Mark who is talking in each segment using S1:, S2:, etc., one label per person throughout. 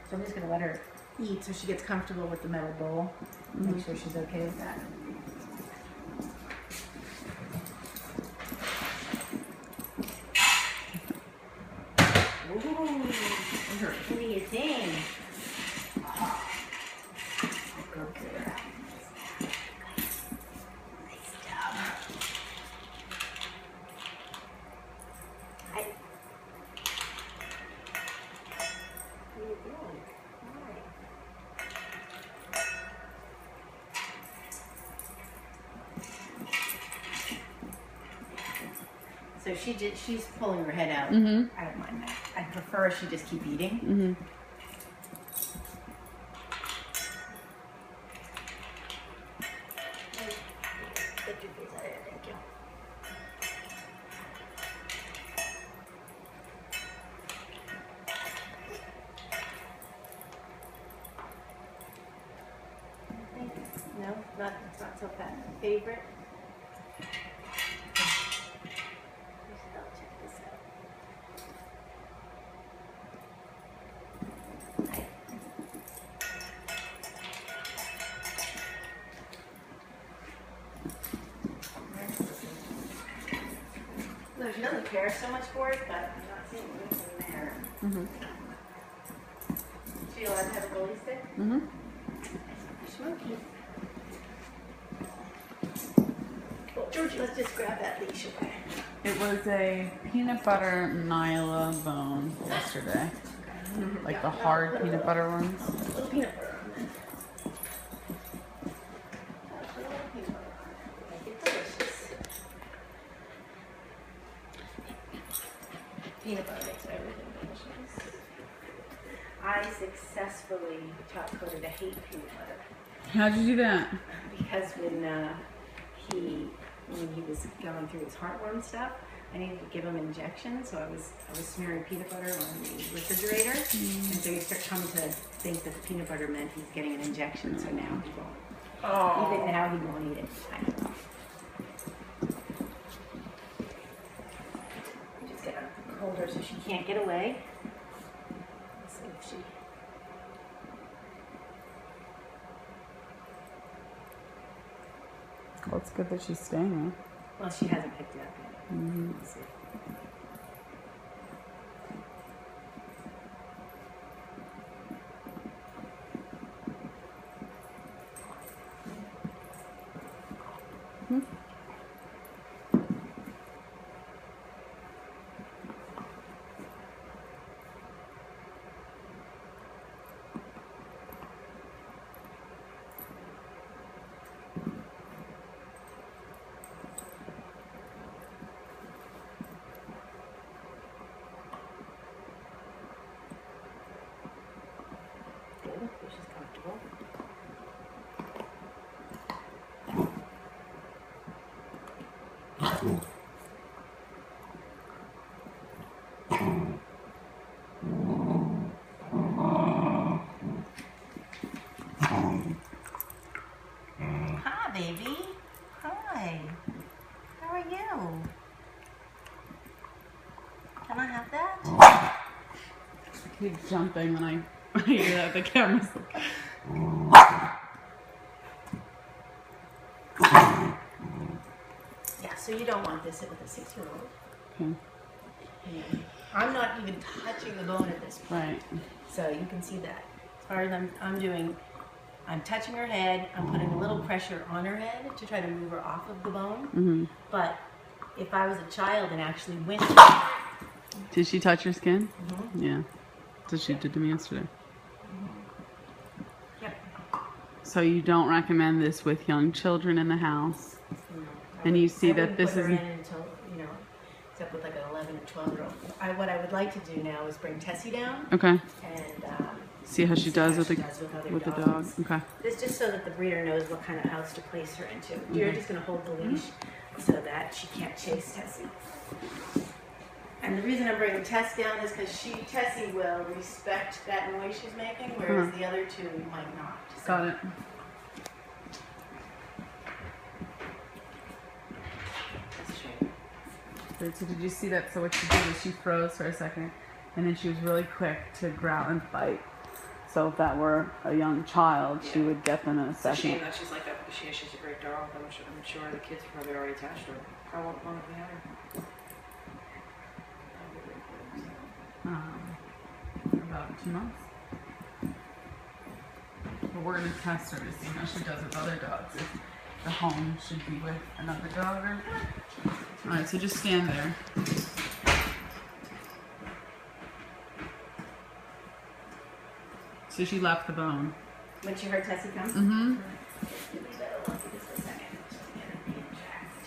S1: So I'm just going to let her eat so she gets comfortable with the metal bowl. Make sure she's okay with that. Ooh, what do you think? Oh, go good. Nice job. What are you doing? Why? So she's pulling her head out. I don't mind that. I prefer if she just keep eating. Get your face out of there, thank you. No, it's not so bad. Favorite? Check this out. No, she doesn't care so much for it, but I'm not seeing anything there. She allowed to have a bully stick? Smoky. Well, Georgie, let's just grab that leash away.
S2: It was a peanut butter Nyla bone yesterday. Like the hard peanut butter ones.
S1: A little peanut butter on it. Put a little peanut butter on it. Make it delicious. Peanut butter makes everything delicious. I successfully taught Coda to hate peanut butter.
S2: How'd you do that?
S1: Because when he was going through his heartworm stuff, I needed to give him injections, so I was smearing peanut butter on the refrigerator, and so he started coming to think that the peanut butter meant he's getting an injection. So now he won't. Even now he won't eat it. I know. I'm just gonna hold her so she can't get away. Let's see if she.
S2: Well, it's good that she's staying there.
S1: Well, she hasn't picked it up yet. Let's see. She's comfortable. Hi, baby. Hi. How are you? Can I have that?
S2: Keep jumping when I hear that the camera's like.
S1: Yeah, so you don't want this with a 6-year-old.
S2: Okay.
S1: I'm not even touching the bone at this point.
S2: Right.
S1: So you can see that. As far as I'm doing, I'm touching her head, I'm putting a little pressure on her head to try to move her off of the bone. But if I was a child and actually went to
S2: Did she touch your skin? Yeah. So she did to me yesterday.
S1: Yep.
S2: So you don't recommend this with young children in the house? And you see that this
S1: is
S2: is
S1: until, except with like an 11 or 12-year-old. What I would like to do now is bring Tessie down.
S2: okay.
S1: And
S2: See how she does with the
S1: other
S2: dog.
S1: dogs.
S2: Okay.
S1: This just so that the breeder knows what kind of house to place her into. You're just going to hold the leash so that she can't chase Tessie. And the reason I'm bringing Tess down is because Tessie will respect that noise she's making, whereas the other two might not. So.
S2: Got it. Good. So did you see that? So what she did is she froze for a second, and then she was really quick to growl and fight. So if that were a young child, she would get them in a
S3: It's a shame
S2: second.
S3: that she's like that because she's a great dog. I'm sure the kids probably already attached to her. How long have we had her?
S2: About 2 months. But we're gonna test her to see how she does with other dogs. If the home should be with another dog or. All right, so just stand there. So she left the bone.
S1: When she heard Tessie come?
S2: Mm-hmm.
S1: Give me that alone for just a second. So we get her being jacked.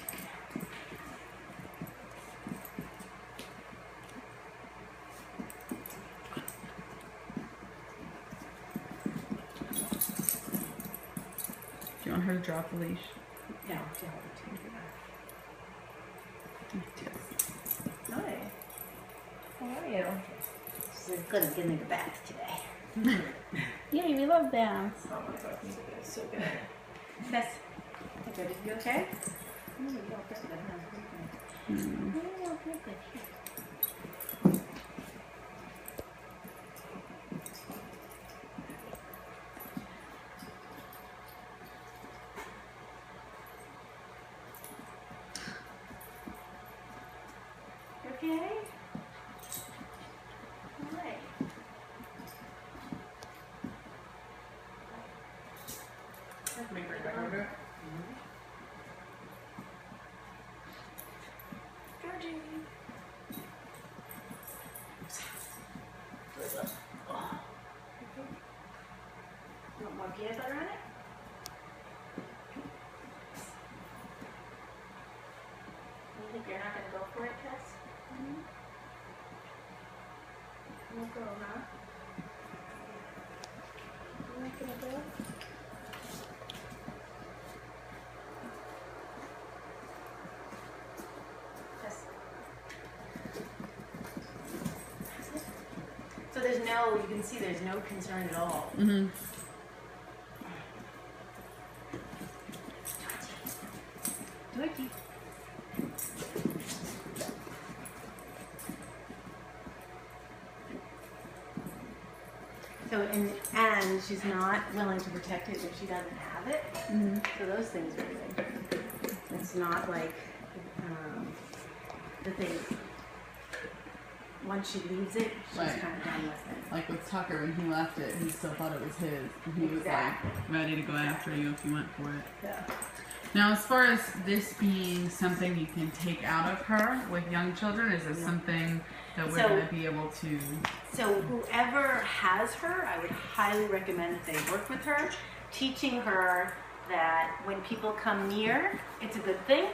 S2: Do you want her to drop the leash?
S1: No, don't. Hi. How are you? She's gonna give me the bath today.
S2: Yay, we love baths.
S1: Oh my god, it's so good. Tess, hey Georgie, you okay? You all feel good, huh? You all feel good. You okay? All right.
S3: Make her back over.
S1: Georgie. You want more peanut butter on it? You think you're not going to go for it, Tess? You won't go, huh? You're not going to go? Tess. So there's no, you can see there's no concern at all.
S2: Mm-hmm.
S1: Georgie. So, and she's not willing to protect it if she doesn't have it.
S2: Mm-hmm.
S1: So those things are good. It's not like the thing, once she leaves it, she's
S2: Right.
S1: kind of done with it.
S2: Like with Tucker, when he left it, he still thought it was his. And he was
S1: Exactly.
S2: like ready to go after you if you went for it.
S1: Yeah.
S2: Now, as far as this being something you can take out of her with young children, is this something that we're
S1: So-
S2: going to be able to?
S1: So whoever has her, I would highly recommend that they work with her, teaching her that when people come near, it's a good thing.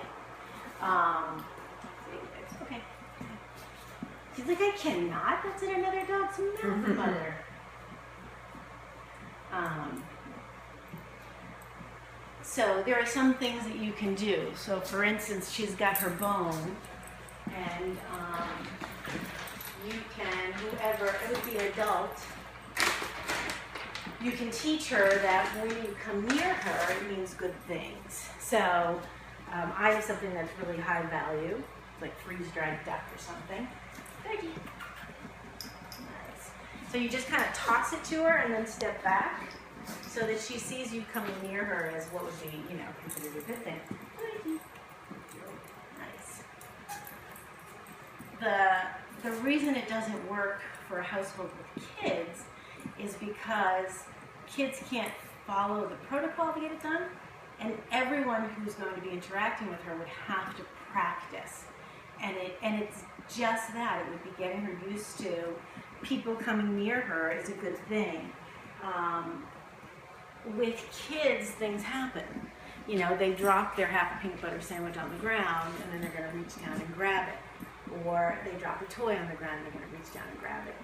S1: It's okay. She's like, I cannot. That's in another dog's mouth, mother. So there are some things that you can do. So for instance, she's got her bone, and you can, whoever, it would be an adult, you can teach her that when you come near her, it means good things. So I have something that's really high value, like freeze-dried duck or something. Georgie. Nice. So you just kind of toss it to her and then step back so that she sees you coming near her as what would be, considered a good thing. Georgie. Nice. The reason it doesn't work for a household with kids is because kids can't follow the protocol to get it done, and everyone who's going to be interacting with her would have to practice. And it's just that. It would be getting her used to people coming near her is a good thing. With kids, things happen. They drop their half peanut butter sandwich on the ground, and then they're going to reach down and grab it. Or they drop a toy on the ground, and they're going to reach down and grab it.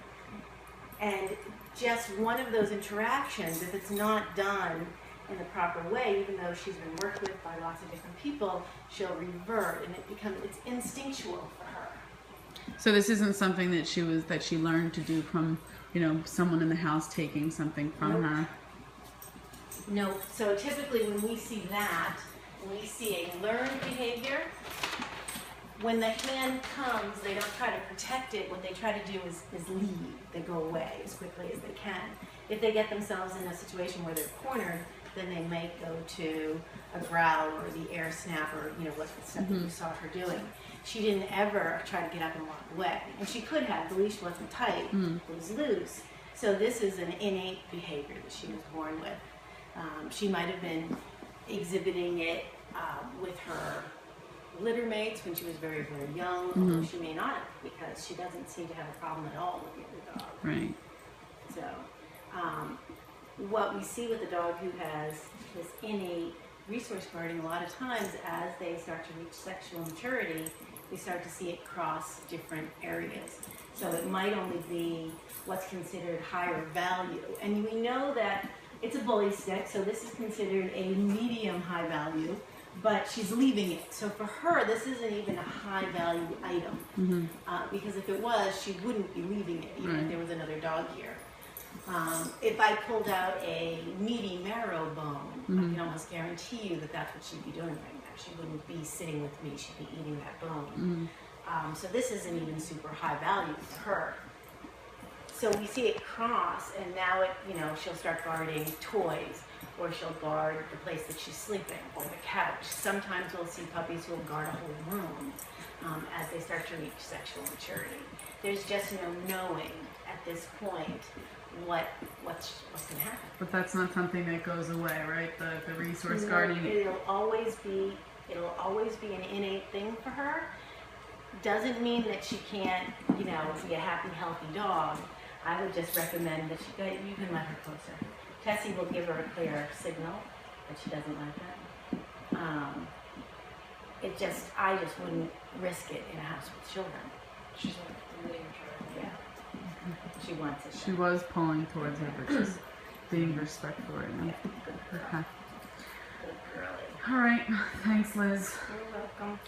S1: And just one of those interactions, if it's not done in the proper way, even though she's been worked with by lots of different people, she'll revert, and it's instinctual for her.
S2: So this isn't something that she learned to do from someone in the house taking something from her.
S1: No. So typically when we see that, we see a learned behavior when the hand comes, they don't try to protect it. What they try to do is leave. They go away as quickly as they can. If they get themselves in a situation where they're cornered, then they may go to a growl or the air snap or, you know, what the stuff that you saw her doing. She didn't ever try to get up and walk away. And she could have. The leash wasn't tight. It was loose. So this is an innate behavior that she was born with. She might have been exhibiting it with her litter mates when she was very, very young, although she may not have, because she doesn't seem to have a problem at all with the other dog.
S2: Right.
S1: So, what we see with a dog who has this innate resource guarding, a lot of times as they start to reach sexual maturity, we start to see it cross different areas. So it might only be what's considered higher value. And we know that it's a bully stick, so this is considered a medium high value, but she's leaving it. So for her, this isn't even a high value item. Because if it was, she wouldn't be leaving it, even if there was another dog here. If I pulled out a meaty marrow bone, I can almost guarantee you that that's what she'd be doing right now. She wouldn't be sitting with me, she'd be eating that bone. So this isn't even super high value for her. So we see it cross, and now it, you know, she'll start guarding toys, or she'll guard the place that she's sleeping, or the couch. Sometimes we'll see puppies who will guard a whole room as they start to reach sexual maturity. There's just no knowing at this point what's going to happen.
S2: But that's not something that goes away, right? The resource guarding.
S1: It'll always be an innate thing for her. Doesn't mean that she can't, you know, be a happy, healthy dog. I would just recommend that you can let her closer. Tessie will give her a clear signal that she doesn't like that. I just wouldn't risk it in a house with children.
S3: She's like leading her.
S1: Yeah. She wants it.
S2: She was pulling towards her, but she's being respectful right now. Okay.
S1: Good girly.
S2: All right. Thanks, Liz.
S1: You're welcome.